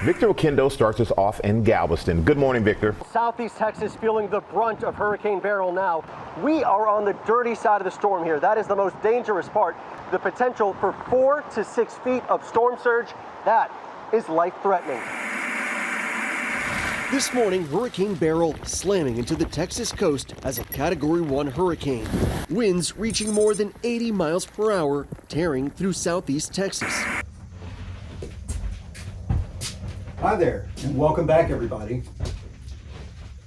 Victor Okendo starts us off in Galveston. Good morning, Victor. Southeast Texas feeling the brunt of Hurricane Beryl now. We are on the dirty side of the storm here. That is the most dangerous part. The potential for 4 to 6 feet of storm surge. That is life-threatening. This morning, Hurricane Beryl slamming into the Texas coast as a Category 1 hurricane. Winds reaching more than 80 miles per hour, tearing through southeast Texas. Hi there, and welcome back, everybody.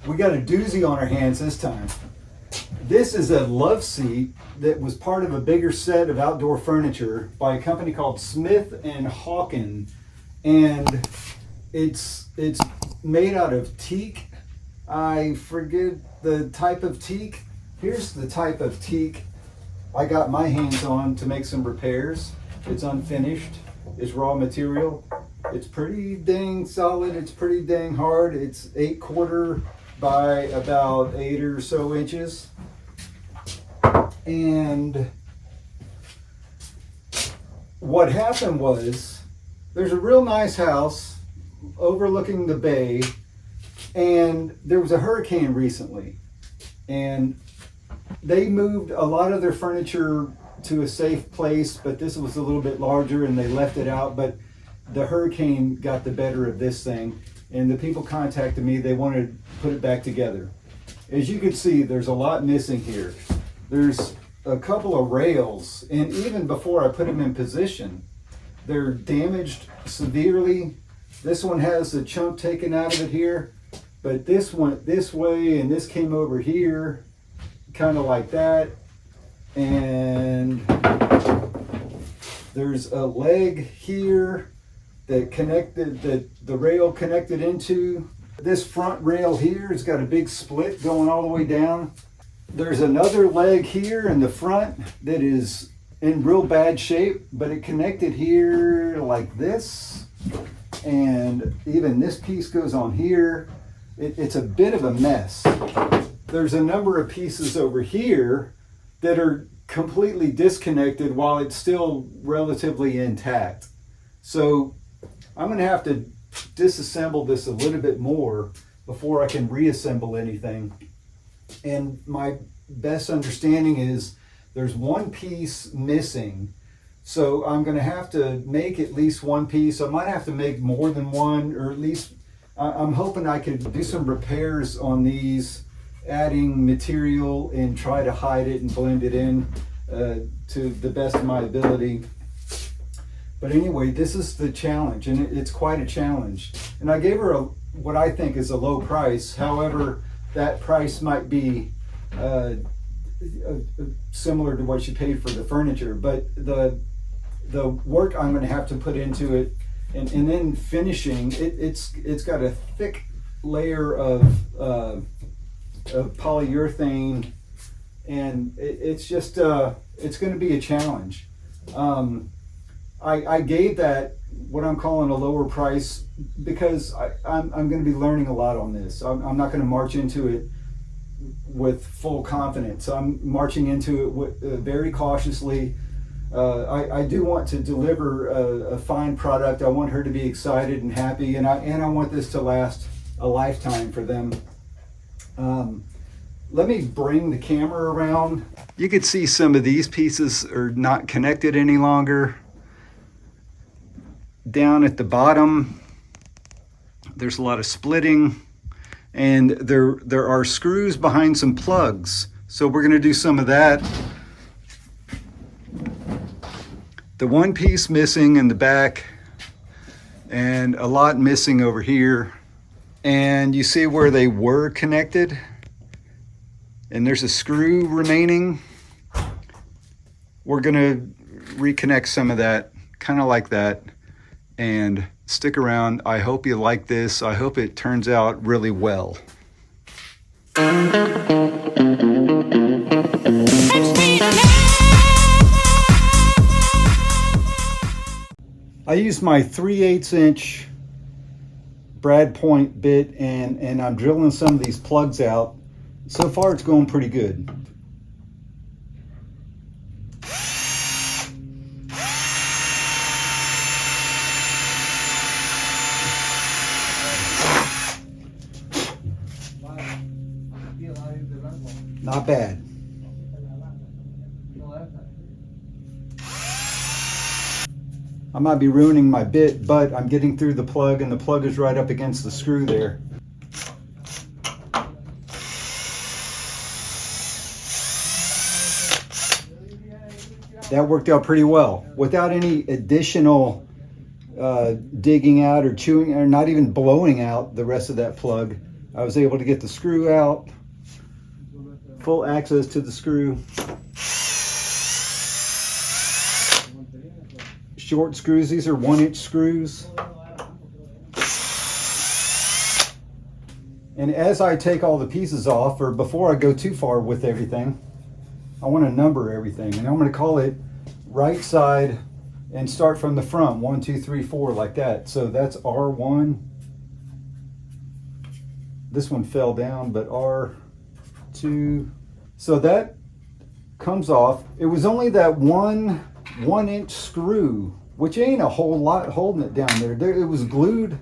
We got a doozy on our hands this time. This is a Loveseat that was part of a bigger set of outdoor furniture by a company called Smith & Hawken, and it's made out of teak. I forget the type of teak. Here's the type of teak I got my hands on to make some repairs. It's unfinished. It's raw material. It's pretty dang solid. It's pretty dang hard. It's 8/4 by about 8 or so inches. And what happened was, there's a real nice house overlooking the bay, and there was a hurricane recently, and they moved a lot of their furniture to a safe place, but this was a little bit larger and they left it out. But the hurricane got the better of this thing, and the people contacted me. They wanted to put it back together. As you can see, there's a lot missing here. There's a couple of rails, and even before I put them in position, they're damaged severely. This one has a chunk taken out of it here, but this went this way and this came over here, kind of like that. And there's a leg here that connected, that the rail connected into. This front rail here has got a big split going all the way down. There's another leg here in the front that is in real bad shape, but it connected here like this. And even this piece goes on here. It's a bit of a mess. There's a number of pieces over here that are completely disconnected while it's still relatively intact. So I'm going to have to disassemble this a little bit more before I can reassemble anything. And my best understanding is there's one piece missing. So I'm going to have to make at least one piece. I might have to make more than one, or at least I'm hoping I could do some repairs on these, adding material and try to hide it and blend it in to the best of my ability. But anyway, this is the challenge, and it's quite a challenge. And I gave her what I think is a low price. However, that price might be similar to what she paid for the furniture. But the work I'm going to have to put into it, and then finishing, it's got a thick layer of polyurethane, and it's just it's going to be a challenge. I gave that what I'm calling a lower price because I'm going to be learning a lot on this. I'm not going to march into it with full confidence. I'm marching into it very cautiously. I do want to deliver a fine product. I want her to be excited and happy, and I want this to last a lifetime for them. Let me bring the camera around. You can see some of these pieces are not connected any longer. Down at the bottom, there's a lot of splitting, and there are screws behind some plugs. So we're gonna do some of that. The one piece missing in the back, and a lot missing over here. And you see where they were connected, and there's a screw remaining. We're gonna reconnect some of that, kind of like that, and stick around. I hope you like this. I hope it turns out really well. I used my 3/8 inch brad point bit, and I'm drilling some of these plugs out. So far it's going pretty good. Not bad. I might be ruining my bit, but I'm getting through the plug, and the plug is right up against the screw there. That worked out pretty well without any additional digging out or chewing, or not even blowing out the rest of that plug. I was able to get the screw out, full access to the screw. Short screws, these are 1-inch screws. And as I take all the pieces off, or before I go too far with everything, I want to number everything, and I'm going to call it right side and start from the front. 1, 2, 3, 4, like that. So that's R1. This one fell down, but R2. So that comes off. It was only that 1-inch screw, which ain't a whole lot holding it down there. It was glued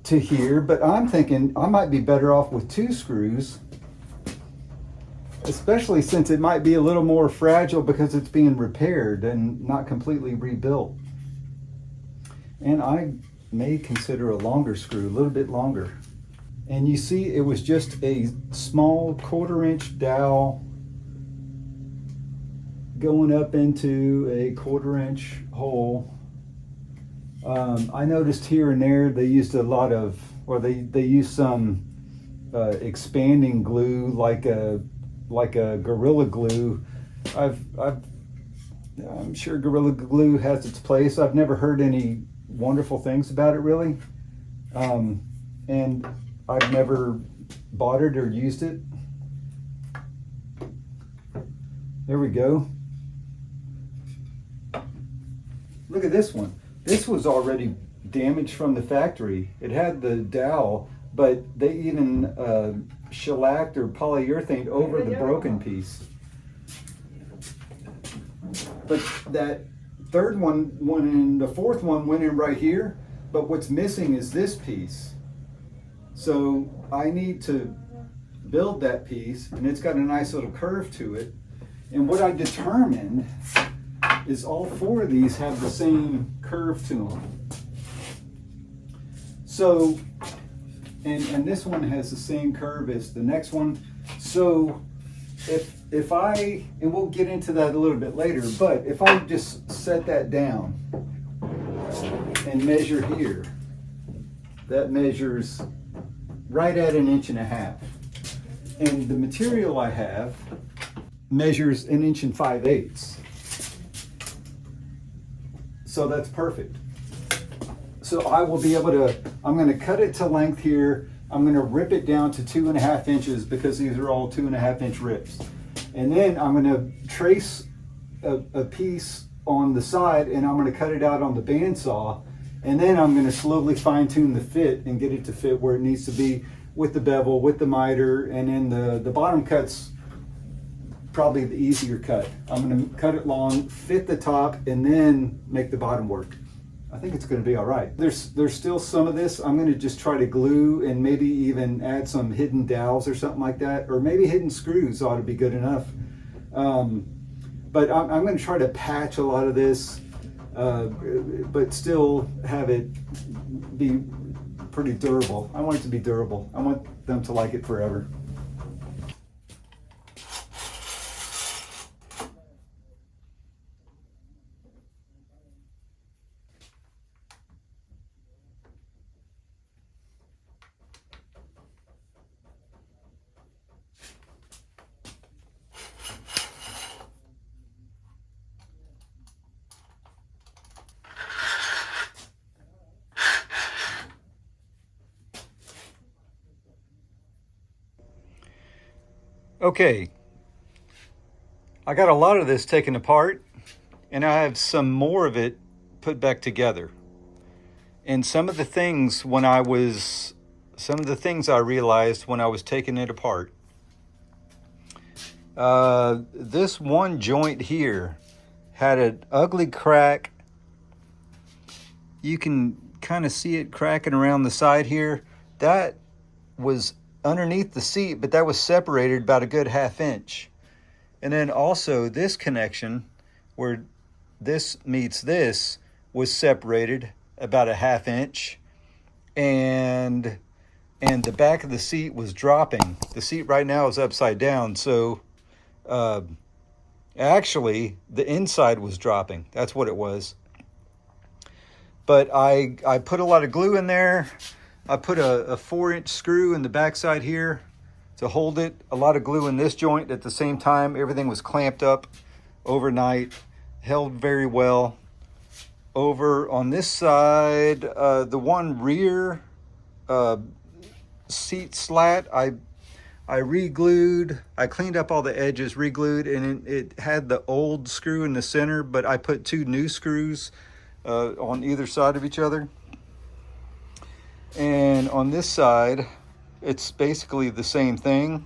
to here, but I'm thinking I might be better off with 2 screws, especially since it might be a little more fragile because it's being repaired and not completely rebuilt. And I may consider a longer screw, a little bit longer. And you see, it was just a small 1/4-inch dowel going up into a 1/4-inch hole. I noticed here and there they used a lot of, or they used some expanding glue, like a Gorilla Glue. I'm sure Gorilla Glue has its place. I've never heard any wonderful things about it, really, and I've never bought it or used it. There we go. Look at this one. This was already damaged from the factory. It had the dowel, but they even shellacked or polyurethane over the broken piece. But that third one went in, the fourth one went in right here, but what's missing is this piece. So I need to build that piece, and it's got a nice little curve to it. And what I determined is all 4 of these have the same curve to them. So, and this one has the same curve as the next one. So if I, and we'll get into that a little bit later, but if I just set that down and measure here, that measures right at 1.5 inches. And the material I have measures 1 5/8 inches. So that's perfect. So I will be able to, I'm going to cut it to length here. I'm going to rip it down to 2.5 inches because these are all 2.5-inch rips. And then I'm going to trace a piece on the side, and I'm going to cut it out on the bandsaw. And then I'm going to slowly fine tune the fit and get it to fit where it needs to be with the bevel, with the miter, and then the bottom cut's probably the easier cut. I'm going to cut it long, fit the top, and then make the bottom work. I think it's going to be all right. There's still some of this I'm going to just try to glue and maybe even add some hidden dowels or something like that, or maybe hidden screws ought to be good enough. But I'm going to try to patch a lot of this, but still have it be pretty durable. I want it to be durable. I want them to like it forever. Okay, I got a lot of this taken apart, and I have some more of it put back together. And some of the things I realized when I was taking it apart. This one joint here had an ugly crack. You can kind of see it cracking around the side here. That was underneath the seat, but that was separated about a good 1/2 inch. And then also this connection where this meets this was separated about a 1/2 inch, and the back of the seat was dropping. The seat right now is upside down, so actually the inside was dropping. That's what it was. But I put a lot of glue in there. I put a 4-inch screw in the backside here to hold it. A lot of glue in this joint at the same time. Everything was clamped up overnight, held very well. Over on this side, the one rear seat slat, I re-glued. I cleaned up all the edges, re-glued, and it had the old screw in the center, but I put 2 new screws on either side of each other. And on this side, it's basically the same thing.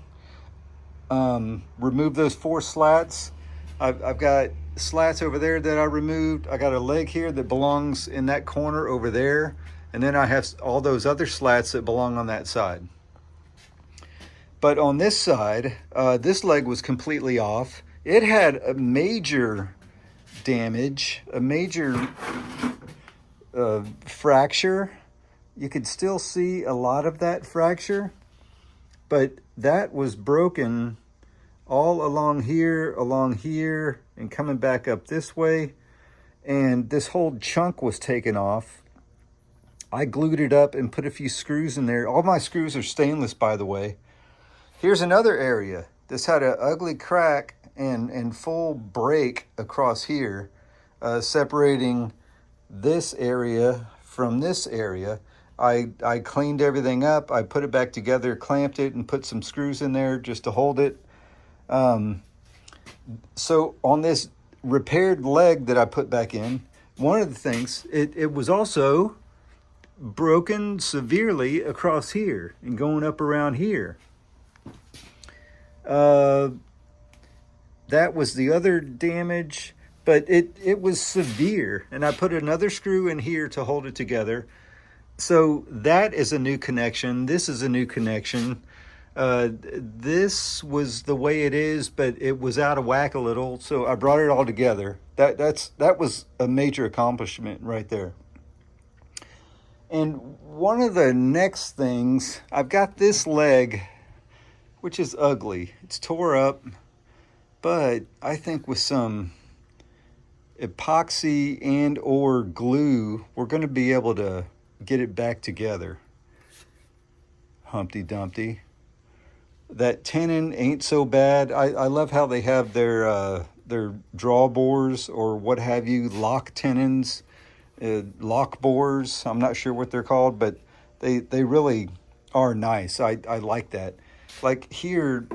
Remove those 4 slats. I've got slats over there that I removed. I got a leg here that belongs in that corner over there. And then I have all those other slats that belong on that side. But on this side, this leg was completely off. It had a major damage, a major fracture. You could still see a lot of that fracture, but that was broken all along here, and coming back up this way. And this whole chunk was taken off. I glued it up and put a few screws in there. All my screws are stainless, by the way. Here's another area. This had an ugly crack and full break across here, separating this area from this area. I cleaned everything up. I put it back together, clamped it, and put some screws in there just to hold it. So on this repaired leg that I put back in, one of the things, it was also broken severely across here and going up around here. That was the other damage, but it was severe. And I put another screw in here to hold it together. So that is a new connection. This is a new connection. This was the way it is, but it was out of whack a little. So I brought it all together. That was a major accomplishment right there. And one of the next things, I've got this leg, which is ugly. It's tore up, but I think with some epoxy and or glue, we're going to be able to get it back together. Humpty Dumpty. That tenon ain't so bad. I love how they have their draw bores or what have you, lock tenons, lock bores. I'm not sure what they're called, but they really are nice. I like that. Like here,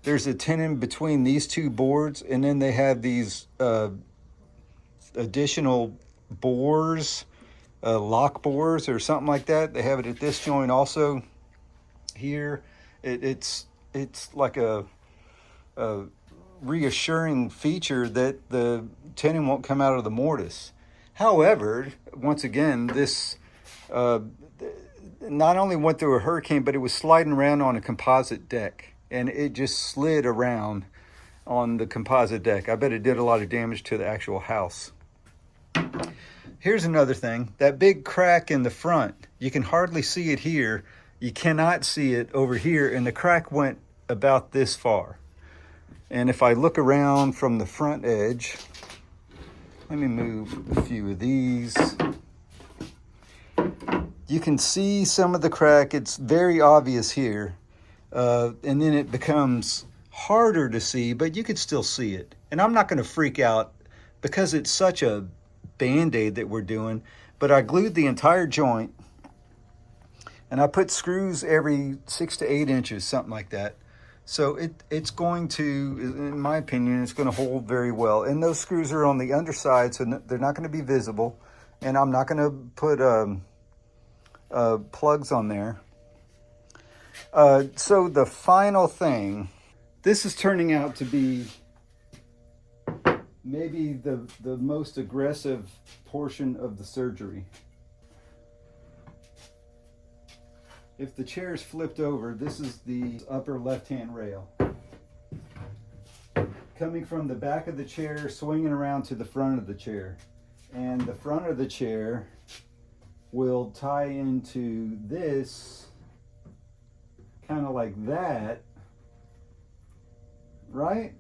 there's a tenon between these 2 boards, and then they have these additional bores, lock bores or something like that. They have it at this joint also. Here, it's like a reassuring feature that the tenon won't come out of the mortise. However, once again, this not only went through a hurricane, but it was sliding around on a composite deck, and it just slid around on the composite deck. I bet it did a lot of damage to the actual house. Here's another thing. That big crack in the front, you can hardly see it here. You cannot see it over here, and the crack went about this far. And if I look around from the front edge, let me move a few of these. You can see some of the crack. It's very obvious here. And then it becomes harder to see, but you could still see it. And I'm not going to freak out because it's such a Band-Aid that we're doing, but I glued the entire joint, and I put screws every 6 to 8 inches, something like that. So it's going to, in my opinion, it's going to hold very well. And those screws are on the underside, so they're not going to be visible. And I'm not going to put plugs on there. So the final thing, this is turning out to be maybe the most aggressive portion of the surgery. if the chair is flipped over, this is the upper left-hand rail. Coming from the back of the chair, swinging around to the front of the chair. And the front of the chair will tie into this, kind of like that, right?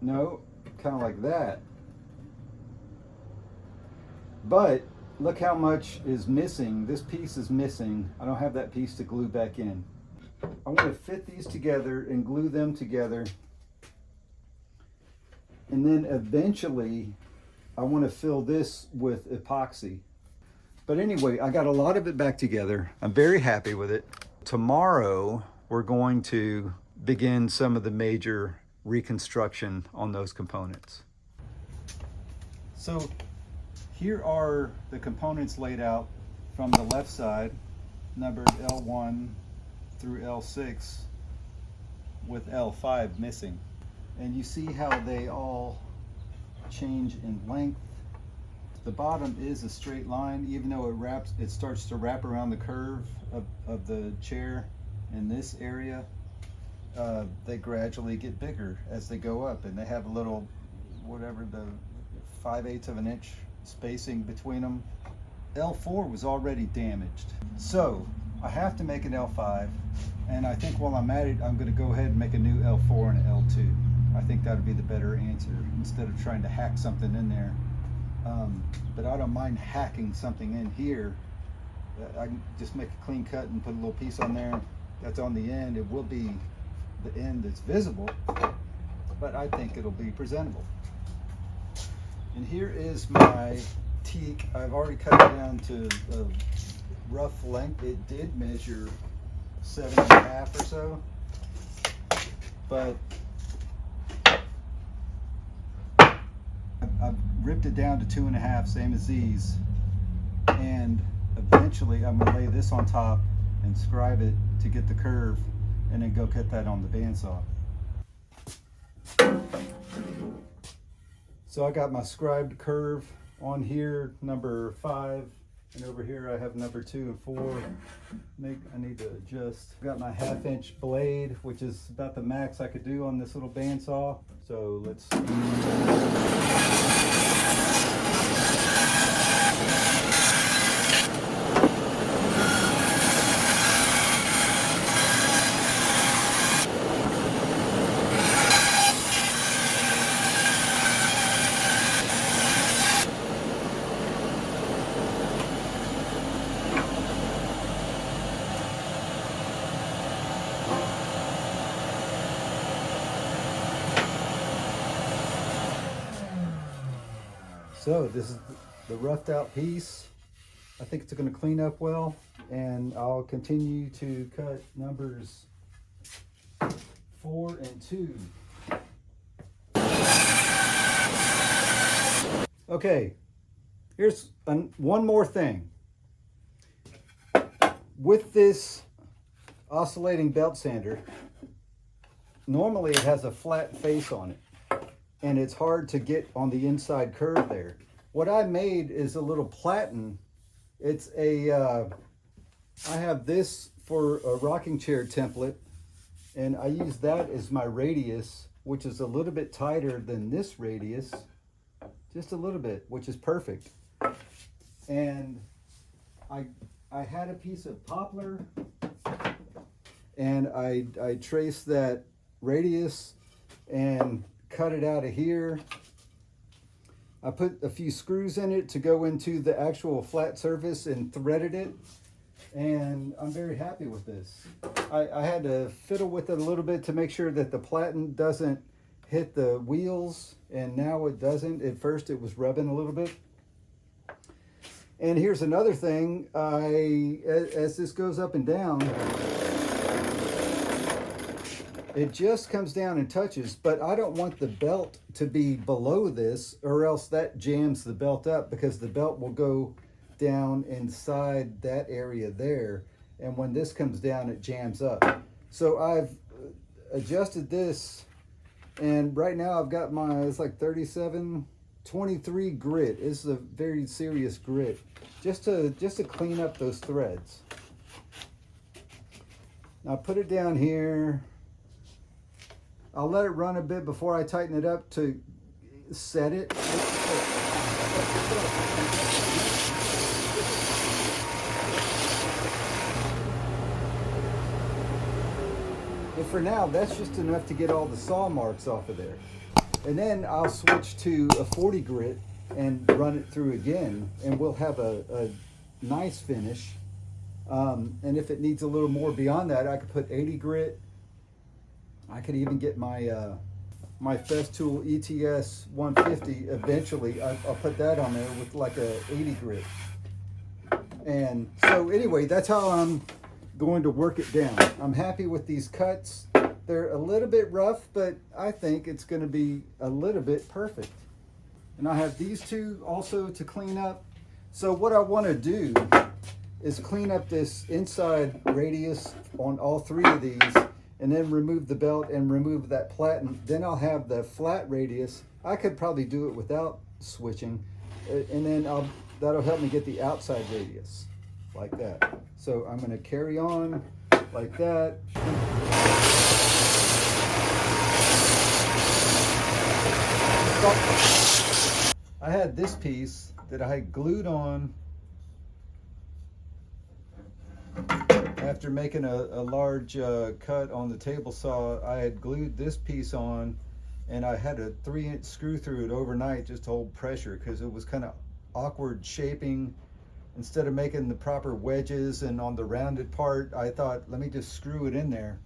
No, kind of like that. But look how much is missing. This piece is missing. I don't have that piece to glue back in. I want to fit these together and glue them together. And then eventually I want to fill this with epoxy. But anyway, I got a lot of it back together. I'm very happy with it. Tomorrow, we're going to begin some of the major reconstruction on those components. So here are the components laid out from the left side, numbered L1 through L6, with L5 missing. And you see how they all change in length. The bottom is a straight line, even though it starts to wrap around the curve of the chair in this area. They gradually get bigger as they go up, and they have a little, whatever, the 5/8 of an inch spacing between them. L4 was already damaged, so I have to make an L5, and I think while I'm at it, I'm going to go ahead and make a new L4 and an L2. I think that would be the better answer instead of trying to hack something in there. But I don't mind hacking something in here. I can just make a clean cut and put a little piece on there. That's on the end. It will be the end that's visible, but I think it'll be presentable. And here is my teak. I've already cut it down to a rough length. It did measure 7.5 or so, but I've ripped it down to 2.5, same as these, and eventually I'm going to lay this on top and scribe it to get the curve, and then go cut that on the bandsaw. So I got my scribed curve on here, number 5, and over here I have number 2 and 4. I need to adjust. Got my 1/2 inch blade, which is about the max I could do on this little bandsaw. So let's. So this is the roughed out piece. I think it's going to clean up well, and I'll continue to cut numbers 4 and 2. Okay, here's one more thing. With this oscillating belt sander, normally it has a flat face on it, and it's hard to get on the inside curve there. What I made is a little platen. It's I have this for a rocking chair template, and I use that as my radius, which is a little bit tighter than this radius, just a little bit, which is perfect. And I had a piece of poplar, and I traced that radius and cut it out of here. I put a few screws in it to go into the actual flat surface and threaded it, and I'm very happy with this. I had to fiddle with it a little bit to make sure that the platen doesn't hit the wheels, and now it doesn't. At first it was rubbing a little bit. And here's another thing, as this goes up and down, it just comes down and touches, but I don't want the belt to be below this, or else that jams the belt up, because the belt will go down inside that area there, and when this comes down it jams up. So I've adjusted this, and right now I've got it's like 23 grit. This is a very serious grit, just to clean up those threads. Now put it down here. I'll let it run a bit before I tighten it up to set it. But for now, that's just enough to get all the saw marks off of there. And then I'll switch to a 40 grit and run it through again, and we'll have a nice finish. And if it needs a little more beyond that, I could put 80 grit. I could even get my my Festool ETS 150 eventually. I'll put that on there with like a 80 grit. And so anyway, that's how I'm going to work it down. I'm happy with these cuts. They're a little bit rough, but I think it's going to be a little bit perfect. And I have these two also to clean up. So what I want to do is clean up this inside radius on all three of these, and then remove the belt and remove that platen. Then I'll have the flat radius. I could probably do it without switching, and then that'll help me get the outside radius like that. So I'm going to carry on like that. I had this piece that I had glued on after making a large cut on the table saw. I had glued this piece on, and I had a 3-inch screw through it overnight just to hold pressure, because it was kind of awkward shaping. Instead of making the proper wedges and on the rounded part, I thought, let me just screw it in there.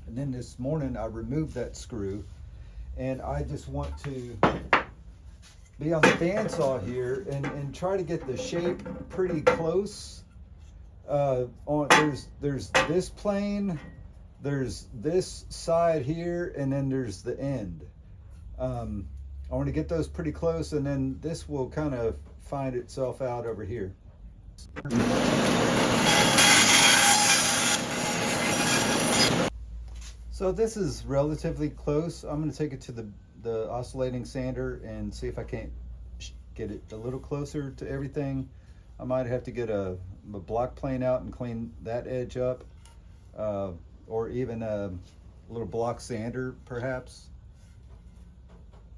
And then this morning I removed that screw, and I just want to be on the bandsaw here and try to get the shape pretty close. There's this plane, there's this side here, and then there's the end. I want to get those pretty close, and then this will kind of find itself out over here. So this is relatively close. I'm going to take it to the oscillating sander and see if I can't get it a little closer to everything. I might have to get a block plane out and clean that edge up, or even a little block sander perhaps.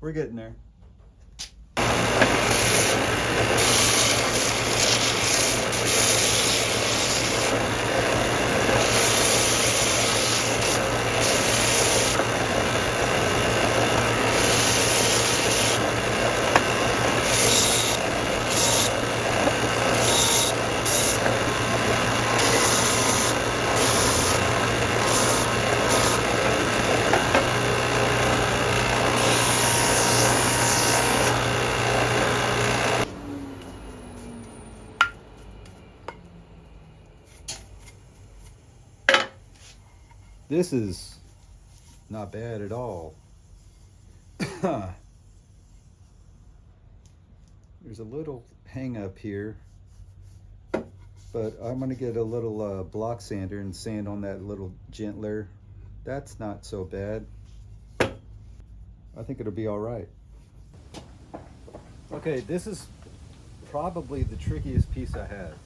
We're getting there. This is not bad at all. There's a little hang up here, but I'm going to get a little block sander and sand on that a little gentler. That's not so bad. I think it'll be all right. Okay, this is probably the trickiest piece I have.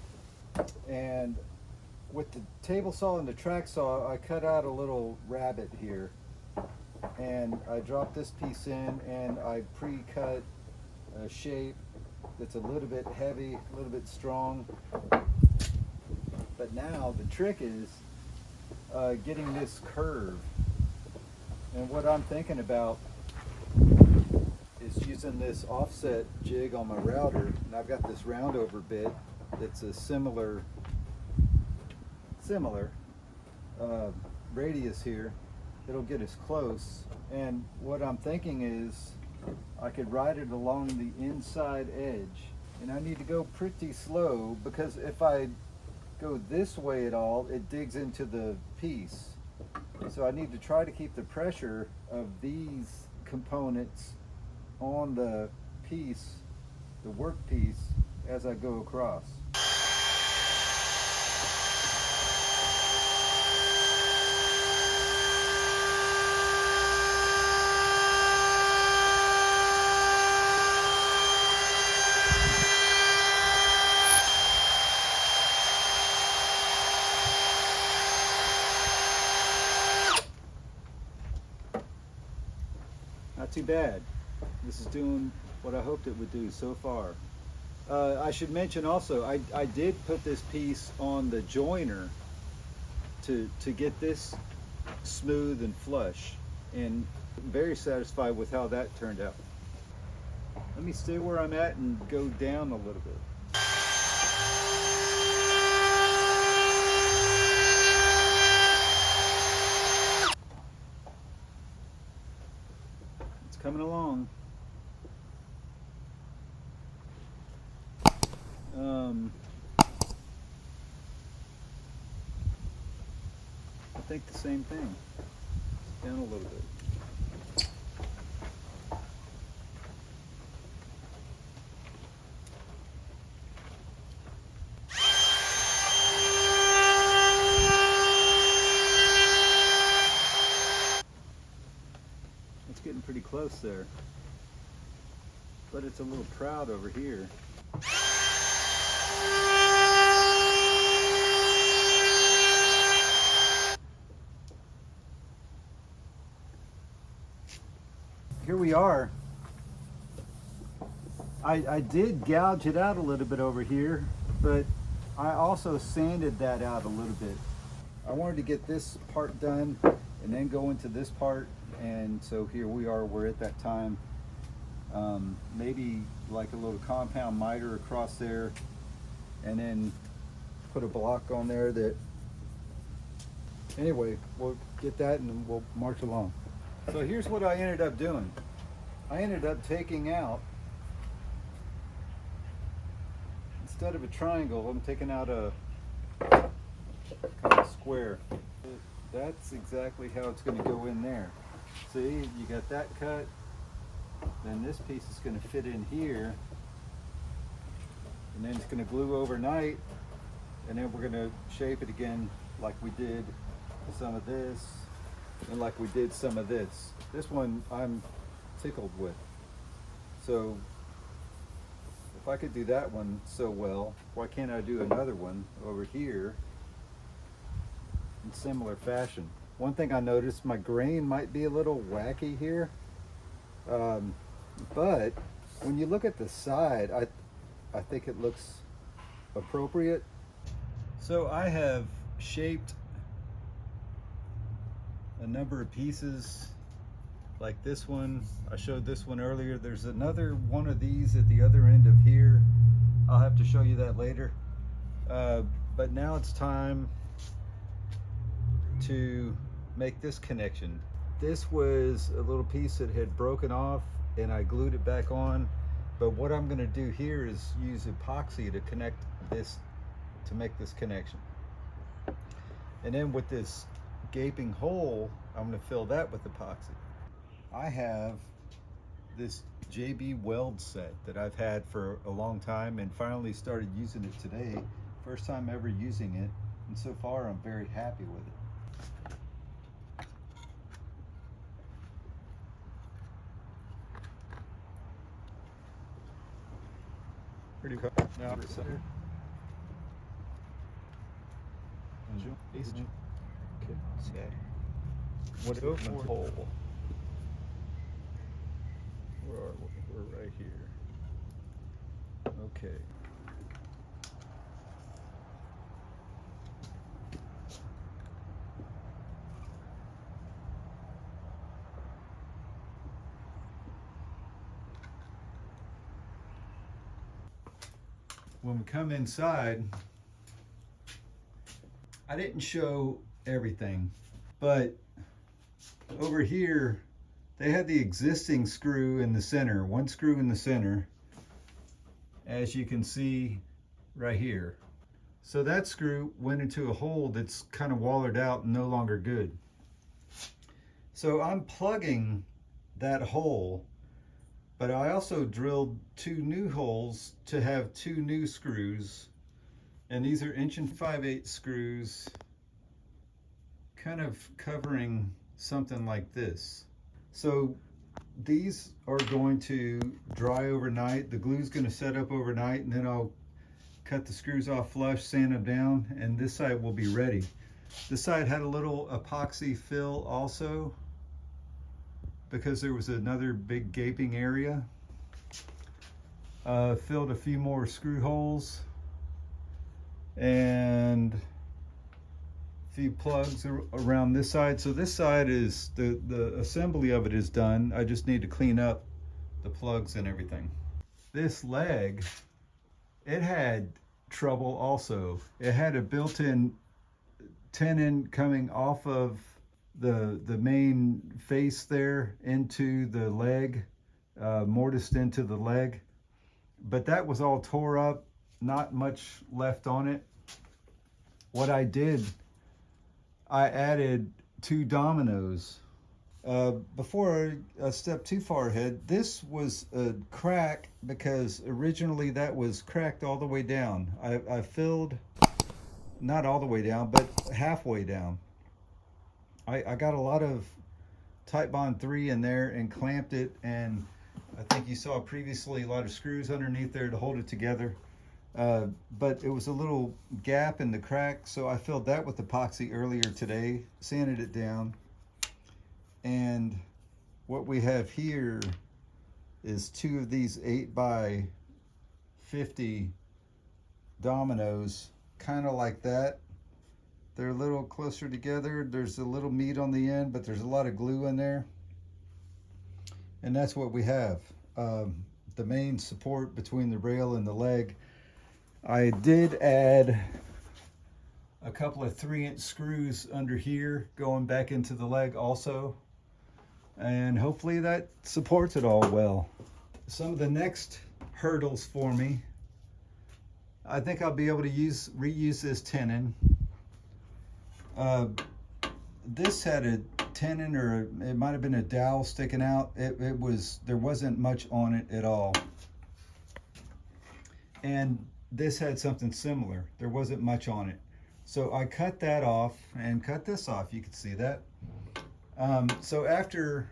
And with the table saw and the track saw, I cut out a little rabbet here, and I dropped this piece in, and I pre-cut a shape that's a little bit heavy, a little bit strong. But now the trick is getting this curve. And what I'm thinking about is using this offset jig on my router, and I've got this roundover bit that's a similar radius here. It'll get us close, and what I'm thinking is I could ride it along the inside edge, and I need to go pretty slow, because if I go this way at all, it digs into the piece. So I need to try to keep the pressure of these components on the piece, the work piece, as I go across. not too bad. This is doing what I hoped it would do so far. I should mention also, I did put this piece on the joiner to get this smooth and flush, and I'm very satisfied with how that turned out. Let me stay where I'm at and go down a little bit. It's coming along. I think the same thing. Down a little bit. It's getting pretty close there, but it's a little proud over here. Here we are. I did gouge it out a little bit over here, but I also sanded that out a little bit. I wanted to get this part done and then go into this part, and so here we are. We're at that time. Maybe like a little compound miter across there, and then put a block on there that, anyway, we'll get that and then we'll march along. So here's what I ended up doing. I ended up taking out, instead of a triangle, I'm taking out a kind of square. That's exactly how it's going to go in there. See, you got that cut, then this piece is going to fit in here, and then it's going to glue overnight, and then we're going to shape it again like we did some of this, and like we did some of this. This one I'm tickled with. So if I could do that one so well, why can't I do another one over here in similar fashion? One thing I noticed, my grain might be a little wacky here, but when you look at the side, I think it looks appropriate. So I have shaped a number of pieces like this one. I showed this one earlier. There's another one of these at the other end of here. I'll have to show you that later. But now it's time to make this connection. This was a little piece that had broken off and I glued it back on. But what I'm gonna do here is use epoxy to connect this, to make this connection. And then with this gaping hole, I'm going to fill that with epoxy. I have this JB weld set that I've had for a long time and finally started using it today. First time ever using it, and so far I'm very happy with it. Pretty cool. Now, okay. What is the hole? Where are we? We're right here. Okay. When we come inside, I didn't show everything, but over here they had the existing screw in the center, one screw in the center, as you can see right here. So that screw went into a hole that's kind of wallered out and no longer good. So I'm plugging that hole, but I also drilled 2 new holes to have 2 new screws. And these are 1 5/8" screws, kind of covering something like this. So these are going to dry overnight. The glue's going to set up overnight, and then I'll cut the screws off flush, sand them down, and this side will be ready. This side had a little epoxy fill also, because there was another big gaping area. Filled a few more screw holes and a few plugs around this side. So this side is, the assembly of it is done. I just need to clean up the plugs and everything. This leg, it had trouble also. It had a built-in tenon coming off of the main face there into the leg, mortised into the leg. But that was all tore up, not much left on it. What I did, I added 2 dominoes. Before I step too far ahead, this was a crack because originally that was cracked all the way down. I filled, not all the way down, but halfway down. I got a lot of Titebond 3 in there and clamped it, and I think you saw previously a lot of screws underneath there to hold it together. But it was a little gap in the crack, so I filled that with epoxy earlier today, sanded it down. And what we have here is 2 of these 8x50 dominoes, kind of like that. They're a little closer together. There's a little meat on the end, but there's a lot of glue in there. And that's what we have. The main support between the rail and the leg. I did add a couple of 3-inch screws under here going back into the leg also. And hopefully that supports it all well. Some of the next hurdles for me, I think I'll be able to reuse this tenon. This had a tenon, or it might have been a dowel sticking out. There wasn't much on it at all. And this had something similar. There wasn't much on it. So I cut that off and cut this off. You can see that. So after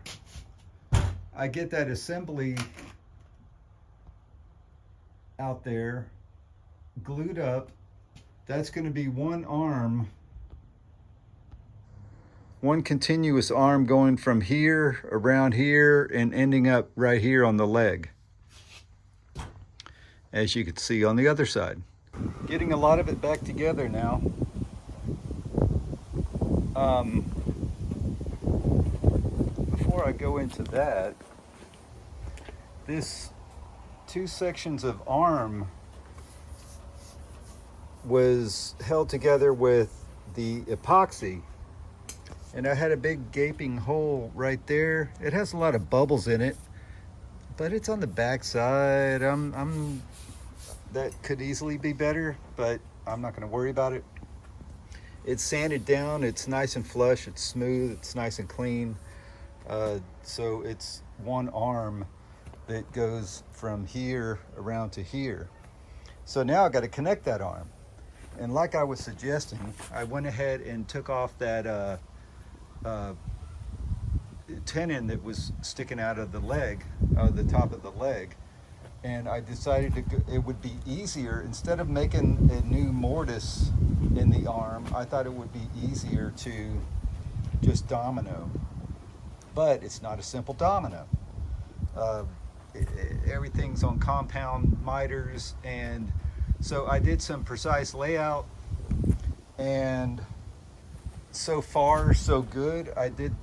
I get that assembly out there, glued up, that's going to be one arm, one continuous arm going from here around here and ending up right here on the leg, as you can see on the other side. Getting a lot of it back together now. Before I go into that, this 2 sections of arm was held together with the epoxy, and I had a big gaping hole right there. It has a lot of bubbles in it, but it's on the back side. That could easily be better, but I'm not going to worry about it. It's sanded down, it's nice and flush, it's smooth, it's nice and clean. So it's one arm that goes from here around to here. So now I got to connect that arm. And like I was suggesting, I went ahead and took off that tenon that was sticking out of the leg, the top of the leg. And I decided it would be easier, instead of making a new mortise in the arm, I thought it would be easier to just domino. But it's not a simple domino. Everything's on compound miters, and so I did some precise layout, and so far so good. I did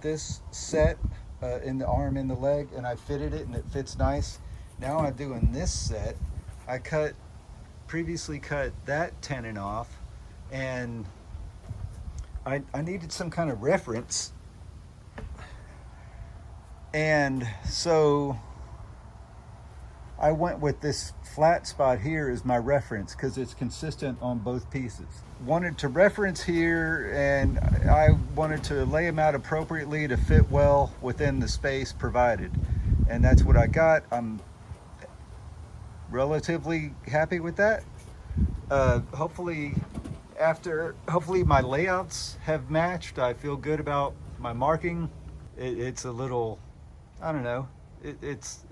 this set in the arm, in the leg, and I fitted it, and it fits nice. Now I'm doing this set. I previously cut that tenon off, and I needed some kind of reference, and so I went with this flat spot here as my reference because it's consistent on both pieces. Wanted to reference here, and I wanted to lay them out appropriately to fit well within the space provided, and that's what I got. I'm relatively happy with that. Hopefully my layouts have matched. I feel good about my marking. It's a little, I don't know, it's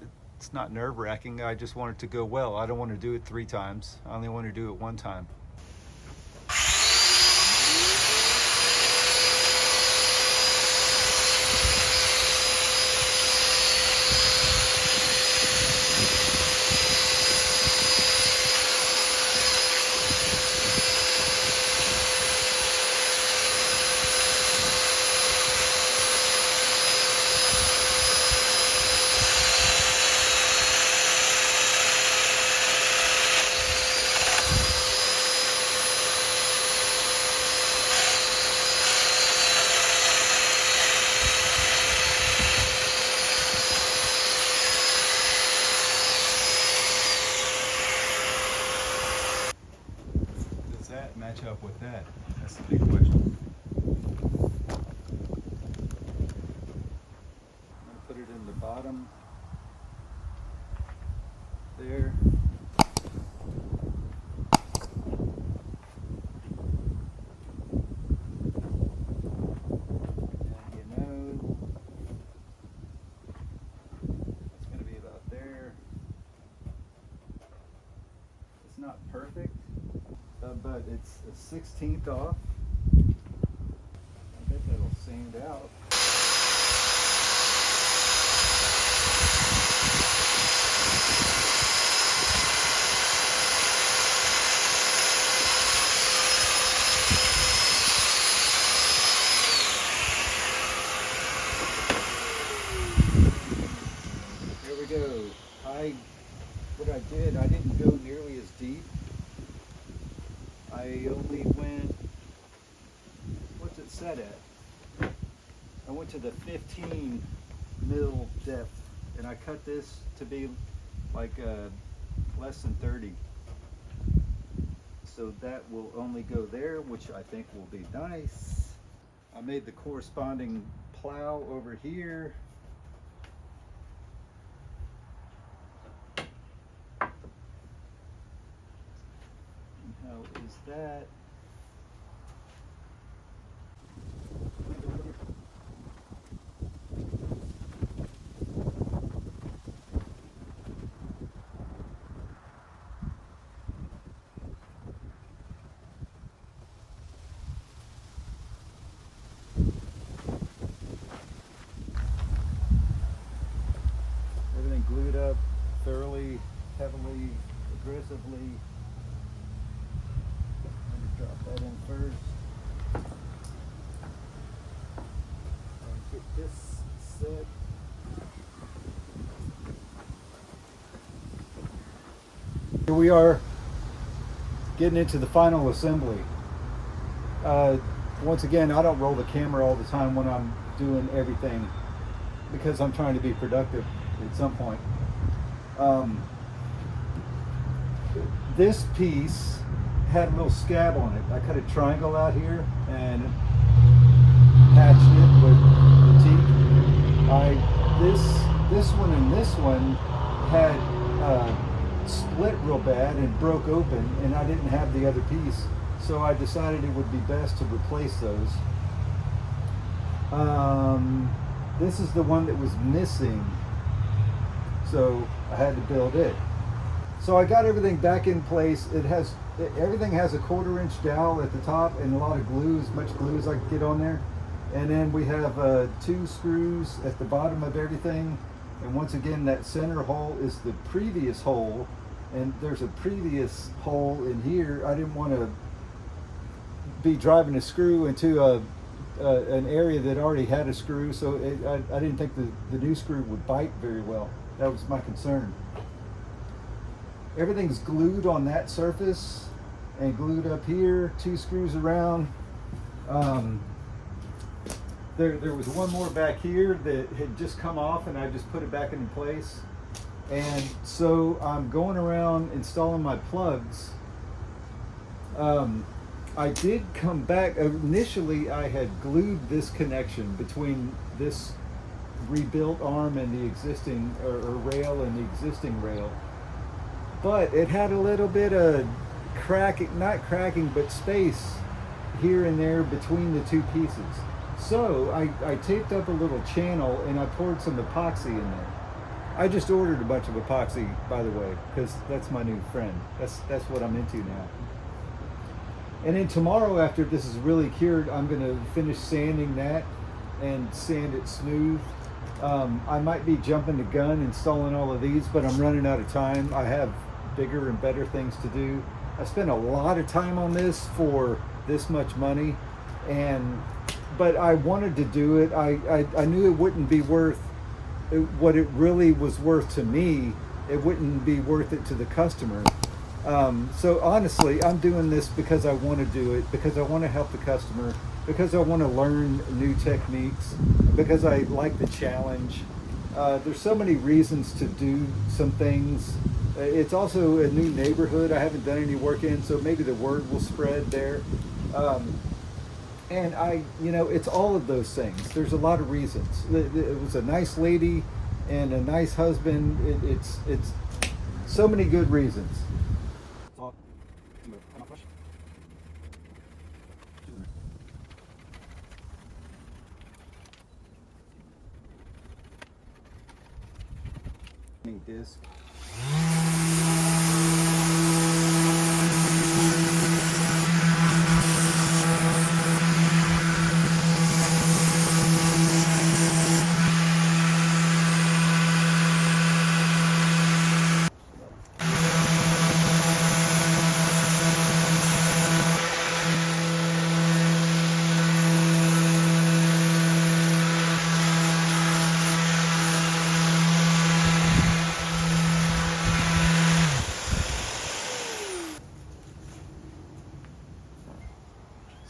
not nerve-wracking. I just want it to go well. I don't want to do it 3 times. I only want to do it 1 time. that match up with that? That's the big question. I'm gonna put it in the bottom there. Not perfect, but it's a 16th off. I bet that'll sand out. There we go. What I did, I didn't go nearly as deep. I only went, what's it set at? I went to the 15 mil depth, and I cut this to be like less than 30. So that will only go there, which I think will be nice. I made the corresponding plow over here. How is that? Everything glued up thoroughly, heavily, aggressively. Drop that in first. And get this set. Here we are getting into the final assembly. Once again, I don't roll the camera all the time when I'm doing everything because I'm trying to be productive at some point. This piece had a little scab on it. I cut a triangle out here and patched it with the teak. This one and this one had split real bad and broke open, and I didn't have the other piece, so I decided it would be best to replace those. This is the one that was missing, so I had to build it. So I got everything back in place. Everything has a 1/4 inch dowel at the top and a lot of glue, as much glue as I could get on there. And then we have 2 screws at the bottom of everything. And once again, that center hole is the previous hole. And there's a previous hole in here. I didn't want to be driving a screw into an area that already had a screw. So I didn't think the new screw would bite very well. That was my concern. Everything's glued on that surface and glued up here, 2 screws around. There was one more back here that had just come off, and I just put it back in place. And so I'm going around installing my plugs. I did come back. Initially, I had glued this connection between this rebuilt arm and the existing or rail and the existing rail. But it had a little bit of not cracking, but space here and there between the 2 pieces. So I taped up a little channel and I poured some epoxy in there. I just ordered a bunch of epoxy, by the way, because that's my new friend. That's what I'm into now. And then tomorrow, after this is really cured, I'm going to finish sanding that and sand it smooth. I might be jumping the gun installing all of these, but I'm running out of time. I have bigger and better things to do. I spent a lot of time on this for this much money, but I wanted to do it. I knew it wouldn't be worth what it really was worth to me. It wouldn't be worth it to the customer. So honestly, I'm doing this because I want to do it, because I want to help the customer, because I want to learn new techniques, because I like the challenge. There's so many reasons to do some things It's also a new neighborhood I haven't done any work in, so maybe the word will spread there. And it's all of those things. There's a lot of reasons. It was a nice lady and a nice husband. It's so many good reasons. Disc.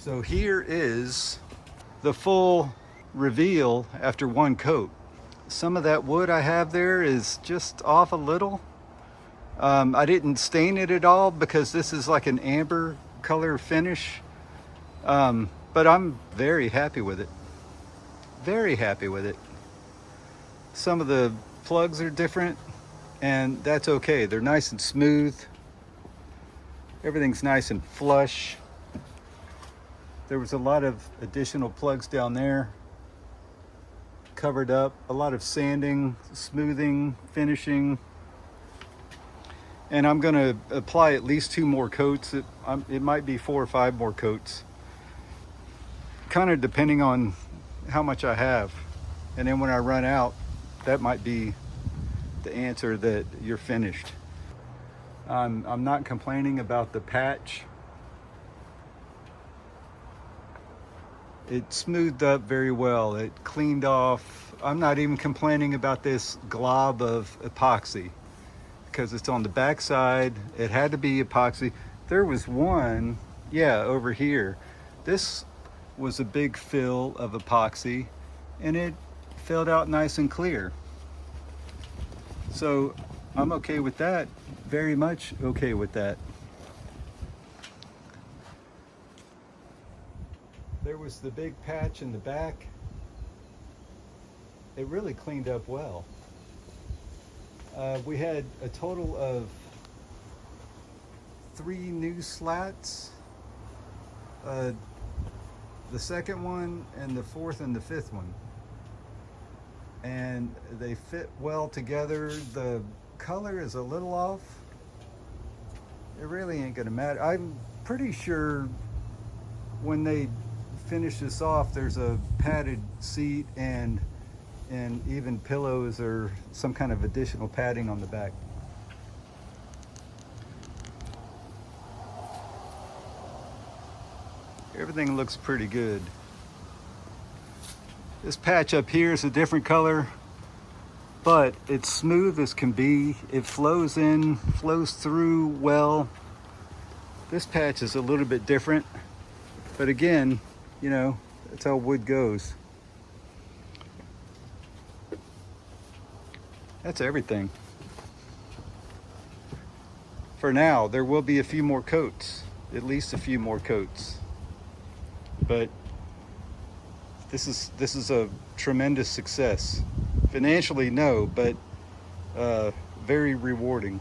So here is the full reveal after one coat. Some of that wood I have there is just off a little. I didn't stain it at all because this is like an amber color finish. But I'm very happy with it. Very happy with it. Some of the plugs are different, and that's okay. They're nice and smooth. Everything's nice and flush. There was a lot of additional plugs down there, covered up, a lot of sanding, smoothing, finishing. And I'm gonna apply at least 2 more coats. It might be 4 or 5 more coats, kind of depending on how much I have. And then when I run out, that might be the answer that you're finished. I'm not complaining about the patch. It smoothed up very well. It cleaned off. I'm not even complaining about this glob of epoxy because it's on the back side. It had to be epoxy. There was one, yeah, over here. This was a big fill of epoxy and it filled out nice and clear. So I'm okay with that. Very much okay with that. There was the big patch in the back. It really cleaned up well. We had a total of 3 new slats. The second one and the 4th and the 5th one. And they fit well together. The color is a little off. It really ain't gonna matter. I'm pretty sure when they finish this off, there's a padded seat and even pillows or some kind of additional padding on the back. Everything looks pretty good. This patch up here is a different color, but it's smooth as can be. It flows in, flows through well. This patch is a little bit different, but again, that's how wood goes. That's everything. For now, there will be a few more coats, at least a few more coats. But this is a tremendous success. Financially, no, but very rewarding.